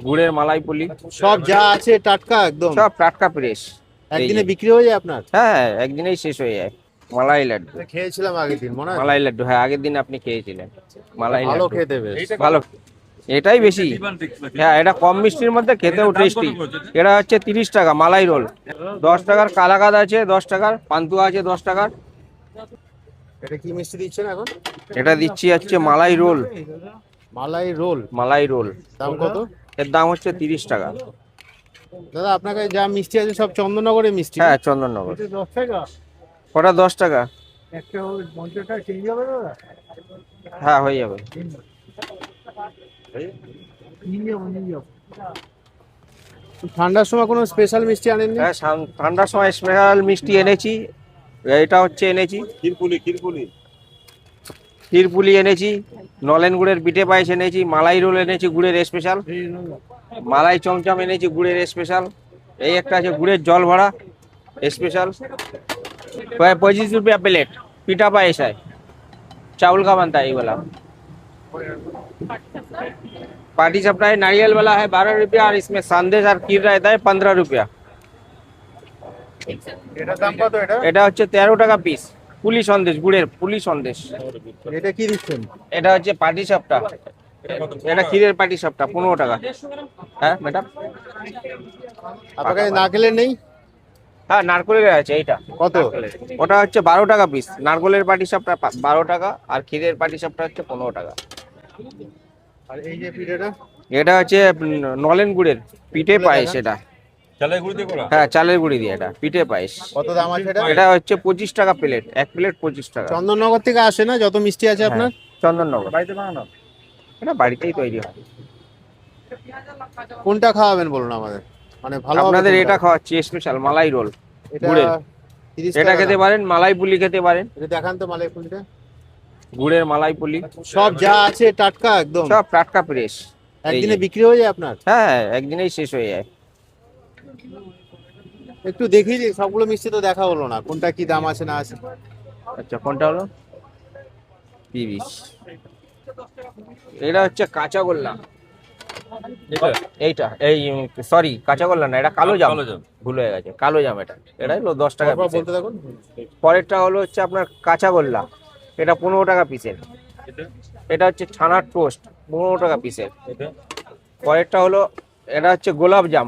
গুড়ের মালাই পুলি, সব যা আছে টাটকা একদম, সব টাটকা ফ্রেশ। একদিনে বিক্রি হয়ে যায় আপনার? হ্যাঁ, একদিনেই শেষ হয়ে যায়। মালাই লাড্ডু, খেয়েছিলাম আগের দিন, মনে আছে? মালাই লাড্ডু, হ্যাঁ আগের দিন আপনি খেয়েছিলেন মালাই ভালো লাড্ডু। খেতে বেশ। ভালো, এটাই বেশি। হ্যাঁ, এটা কম মিষ্টির মধ্যে খেতেও টেস্টি। এটা হচ্ছে 30 টাকা মালাই রোল। 10 টাকার কালাকাদ আছে, 10 টাকার পান্তুয়া আছে, 10 টাকার। এটা কি মিষ্টি দিচ্ছেন এখন? এটা দিচ্ছি হচ্ছে মালাই রোল। মালাই রোল। মালাই রোল দাম কত? এর দাম হচ্ছে 30 টাকা। দাদা আপনার কাছে যা মিষ্টি আছে সব চন্দননগরের মিষ্টি? হ্যাঁ, চন্দননগর। 10 টাকা ওটা 10 টাকা। একটা 50 টাকা চেঞ্জ হবে দাদা? হ্যাঁ, হয়ে যাবে। নিয়ে যাবো। ঠান্ডার সময় কোনো স্পেশাল মিষ্টি আনেননি? হ্যাঁ, ঠান্ডার সময় স্পেশাল মিষ্টি এনেছি। এটা হচ্ছে এনেছি ক্ষীরপুলি এনেছি, নলেন গুড়ের পিঠে পায়েস এনেছি, মালাই রোল এনেছি গুড়ের স্পেশাল, মালাই চমচম এনেছি গুড়ের স্পেশাল। এই একটা আছে গুড়ের জল ভরা स्पेशल 25 रुपया प्लेट। पीठा पायस है, चावल का बनता है ये वाला। पार्टी सप्टा है नारियल वाला है 12 रुपया, और इसमें संदेश और खीर रहता है 15 रुपया। এটার দাম কত? এটা হচ্ছে 13 টাকা পিস। পুলি সন্দেশ, গুড়ের পুলি সন্দেশ। এটা কি দিচ্ছেন? এটা হচ্ছে পাটি সাপটা, এটা ক্ষীরের পাটি সাপটা 15 টাকা। হ্যাঁ ম্যাডাম, আপনার কাছে নারকেলের নেই? হ্যাঁ নারকলের আছে। এইটা কত? ওটা হচ্ছে 12 টাকা পিস। নারকলের পাটি সাপটা 12 টাকা, আর ক্ষীরের পাটি সাপটা হচ্ছে 15 টাকা। আর এই যে পিঠেটা? এটা হচ্ছে নলেন গুড়ের পিঠে পায়েস। এটা চালের গুঁড়ি দিয়ে করা? হ্যাঁ, চালের গুঁড়ি দিয়ে এটা পিঠে পায়েস। কত দাম আছে এটা? এটা হচ্ছে 25 টাকা প্লেট, এক প্লেট 25 টাকা। চন্দননগর থেকে আসে না যত মিষ্টি আছে আপনার? হ্যাঁ, চন্দননগর। বাড়িতে বানানো? এটা বাড়িতেই তৈরি হয়। কোনটা খাওয়াবেন বলুন আমাদের, মানে ভালো হবে আপনাদের কোনটা? এটা খাওয়াচ্ছি স্পেশাল মালাই রোল এটা গুড়ের। 30 এটা টাকা খেতে দাম। পারেন, মালাই পুলি খেতে পারেন, এটা দেখান তো মালাই পুলিটা। গুড়ের মালাই পুলি, সব যা আছে টাটকা একদম, সব টাটকা ফ্রেশ। একদিনে বিক্রি হয়ে যায় আপনার? হ্যাঁ, একদিনেই শেষ হয়ে যায়। একটু দেখিয়ে দিন, সবগুলো মিষ্টি তো দেখা হলো না, কোনটা কি দাম আছে না আছে। আচ্ছা, কোনটা হলো 30? এটা হচ্ছে কাঁচা গোল্লা। এইটা এই সরি, কাঁচা গোল্লা না, এটা কালো জাম। কালো জাম। ভুল হয়ে গেছে, কালো জাম। এটা হলো 10 টাকা তারপর পিসের। বলতে থাকুন। পরেরটা হলো হচ্ছে আপনার কাঁচা গোল্লা, এটা 15 টাকা পিসের। এটা এটা হচ্ছে ছানার টোস্ট, 15 টাকা পিসের। এটা পরেরটা হলো এটা হচ্ছে গোলাপ জাম,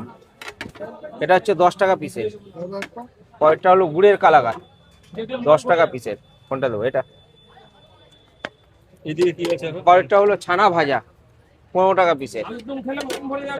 এটা হচ্ছে 10 টাকা পিসের। পরেরটা হলো গুড়ের কালাকাঁদ, 10 টাকা পিসের। কোনটা দেবো? এটা। এদিকে কি আছে এখন? পরেরটা হলো ছানা ভাজা, 15 টাকা পিসের।